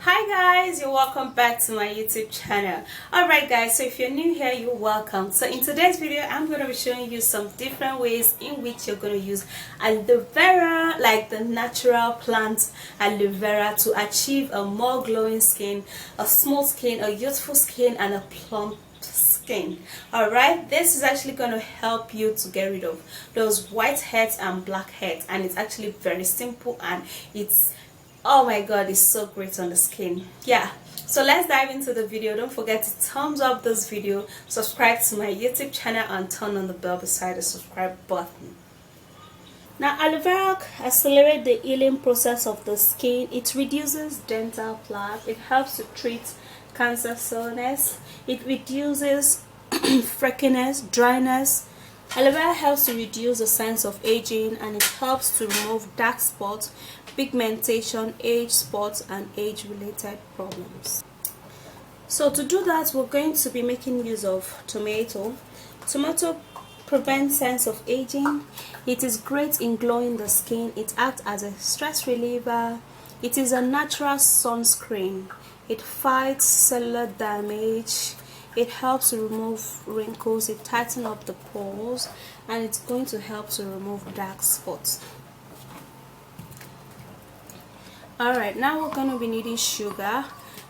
Hi guys, you're welcome back to my YouTube channel. Alright guys, so if you're new here, you're welcome. So in today's video, I'm going to be showing you some different ways in which you're going to use aloe vera, like the natural plant aloe vera, to achieve a more glowing skin, a smooth skin, a youthful skin, and a plump skin. Alright, this is actually going to help you to get rid of those whiteheads and blackheads, and it's actually very simple, and it's, oh my god, it's so great on the skin. Yeah, so let's dive into the video. Don't forget to thumbs up this video, subscribe to my YouTube channel, and turn on the bell beside the subscribe button. Now, aloe vera accelerates the healing process of the skin. It reduces dental plaque. It helps to treat cancer soreness. It reduces freckleness, dryness. Aloe vera helps to reduce the signs of aging, and it helps to remove dark spots, pigmentation, age spots, and age-related problems. So to do that, we're going to be making use of tomato. Tomato prevents signs of aging. It is great in glowing the skin. It acts as a stress reliever. It is a natural sunscreen. It fights cellular damage. It helps to remove wrinkles. It tightens up the pores, and it's going to help to remove dark spots. Alright, now we're going to be needing sugar,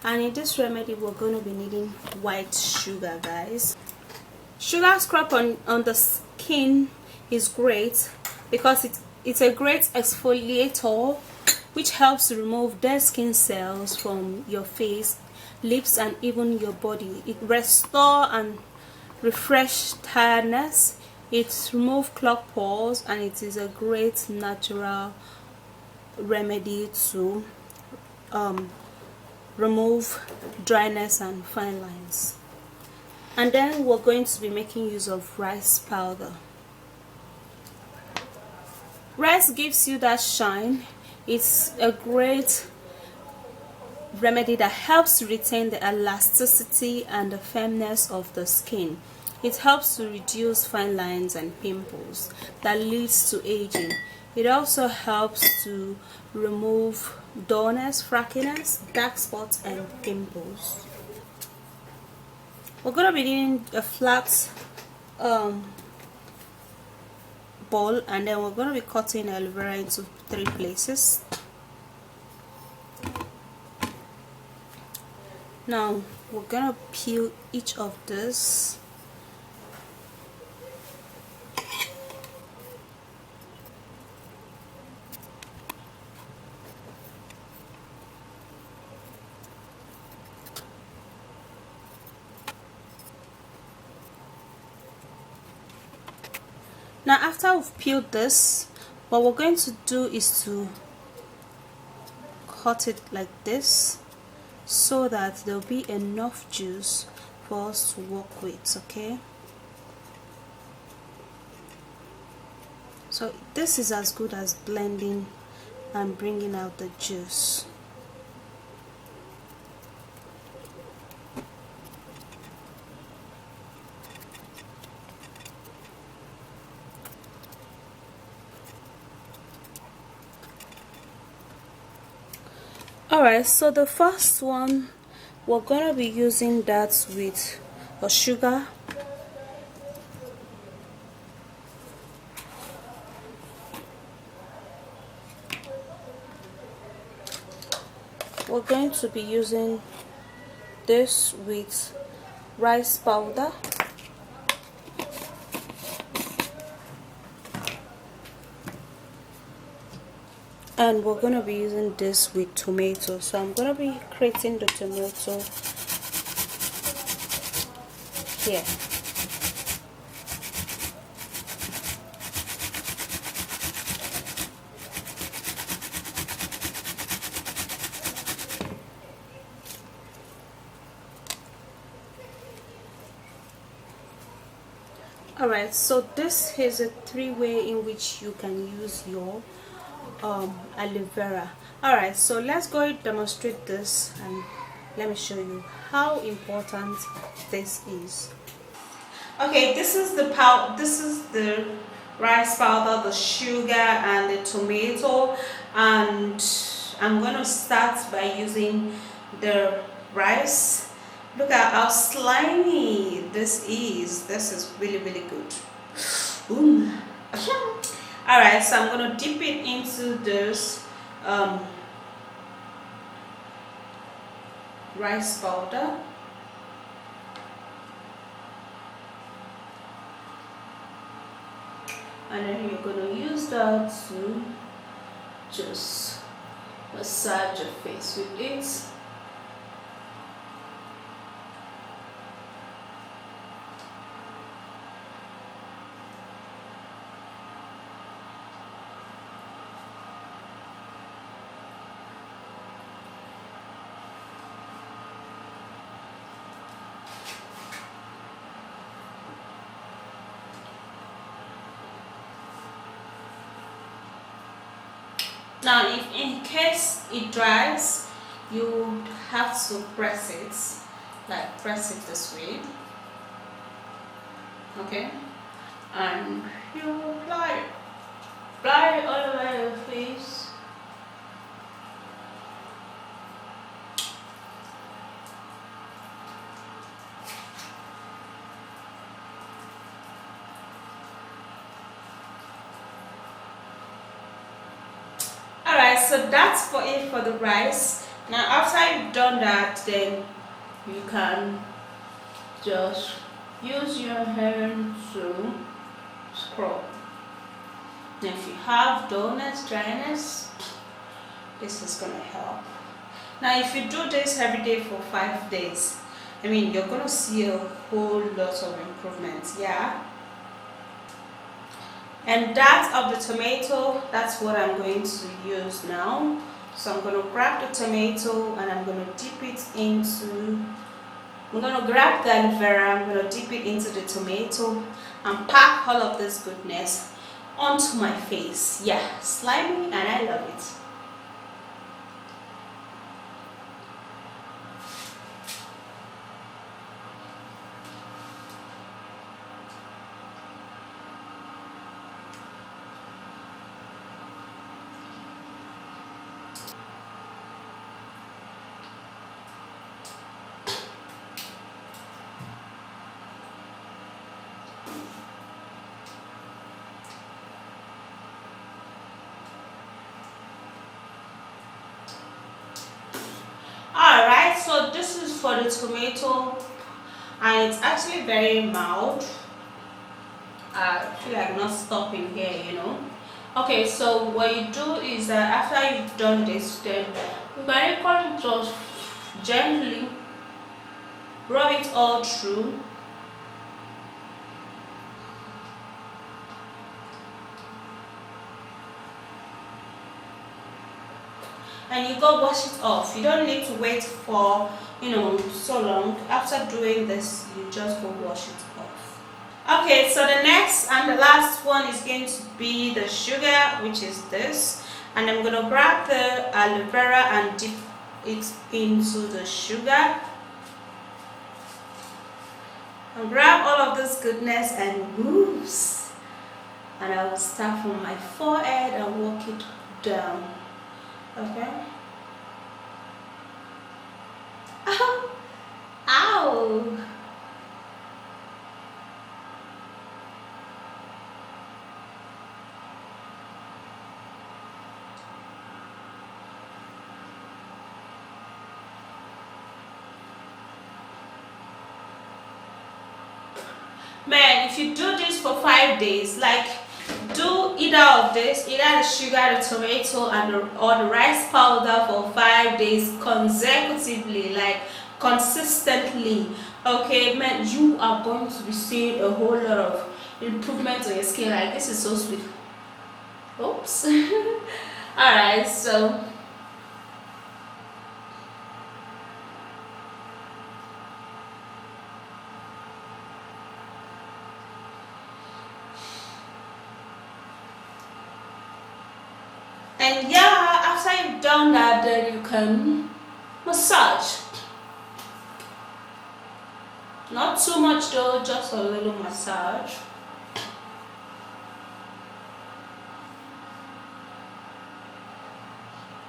and in this remedy we're going to be needing white sugar, guys. Sugar scrub on the skin is great because it's a great exfoliator, which helps to remove dead skin cells from your face, lips, and even your body. It restores and refresh tiredness. It removes clogged pores, and it is a great natural remedy to remove dryness and fine lines. And then we're going to be making use of rice powder. Rice gives you that shine. It's a great remedy that helps to retain the elasticity and the firmness of the skin. It helps to reduce fine lines and pimples that leads to aging. It also helps to remove dullness, freckleness, dark spots, and pimples. We're going to be needing a flat bowl, and then we're going to be cutting aloe vera into 3 places. Now we're going to peel each of this. Now after we've peeled this, what we're going to do is to cut it like this, so that there'll be enough juice for us to work with. Okay, so this is as good as blending and bringing out the juice. Alright, so the first one, we're going to be using that with a sugar. We're going to be using this with rice powder. And we're going to be using this with tomato. So I'm going to be creating the tomato here. Alright, so this is a 3-way in which you can use your aloe vera. Alright, so let's go demonstrate this, and let me show you how important this is. Okay, this is the rice powder, the sugar, and the tomato, and I'm going to start by using the rice. Look at how slimy this is. This is really good. Ooh. Alright, so I'm gonna dip it into this rice powder. And then you're gonna use that to just massage your face with it. Now, if in case it dries, you have to press it, like press it this way, okay? And you apply it all over your face. Alright, so that's for it for the rice. Now after you've done that, then you can just use your hand to scrub. Now if you have dullness, dryness, this is gonna help. Now if you do this every day for 5 days, I mean, you're gonna see a whole lot of improvements, yeah. And that of the tomato, that's what I'm going to use now. So I'm going to grab the tomato and I'm going to dip it into, I'm going to grab the aloe vera, I'm going to dip it into the tomato and pack all of this goodness onto my face. Yeah, slimy, and I love it. Alright, so this is for the tomato and it's actually very mild. I feel like not stopping here, you know. Okay, so what you do is that after you've done this, then you can just gently rub it all through. And you go wash it off. You don't need to wait for, so long. After doing this, you just go wash it off. Okay, so the next and the last one is going to be the sugar, which is this. And I'm going to grab the aloe vera and dip it into the sugar. And grab all of this goodness and moves. And I will start from my forehead and walk it down. Okay. Ow! Ow! Man, if you do this for 5 days, like do either of this, either the sugar, the tomato, and or the rice powder for 5 days consecutively, like consistently. Okay, man, you are going to be seeing a whole lot of improvement on your skin. Like, this is so sweet. Oops. Alright, so and yeah, after you've done that, then you can massage. Not too much though, just a little massage.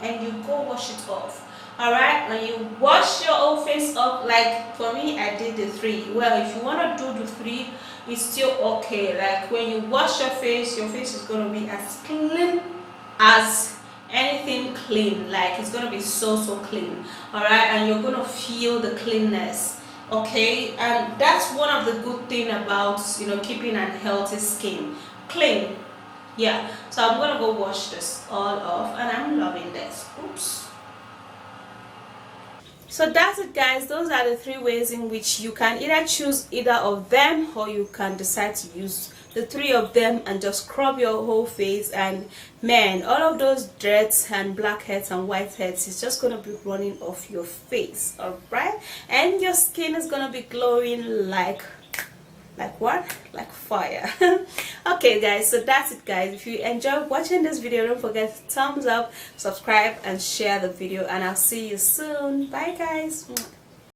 And you go wash it off. Alright, when you wash your whole face up, like for me, I did the 3. Well, if you want to do the 3, it's still okay. Like when you wash your face is going to be as clean as anything clean. Like it's going to be so clean. Alright, and you're going to feel the cleanness. Okay, and that's one of the good thing about, you know, keeping a healthy skin. Clean. Yeah, so I'm going to go wash this all off, and I'm loving this. Oops. So that's it, guys. Those are the 3 ways in which you can either choose either of them, or you can decide to use the 3 of them and just scrub your whole face, and man, all of those dreads and blackheads and whiteheads is just gonna be running off your face. All right, and your skin is gonna be glowing like what? Like fire. Okay guys, so that's it guys. If you enjoyed watching this video, don't forget to thumbs up, subscribe and share the video, and I'll see you soon. Bye guys.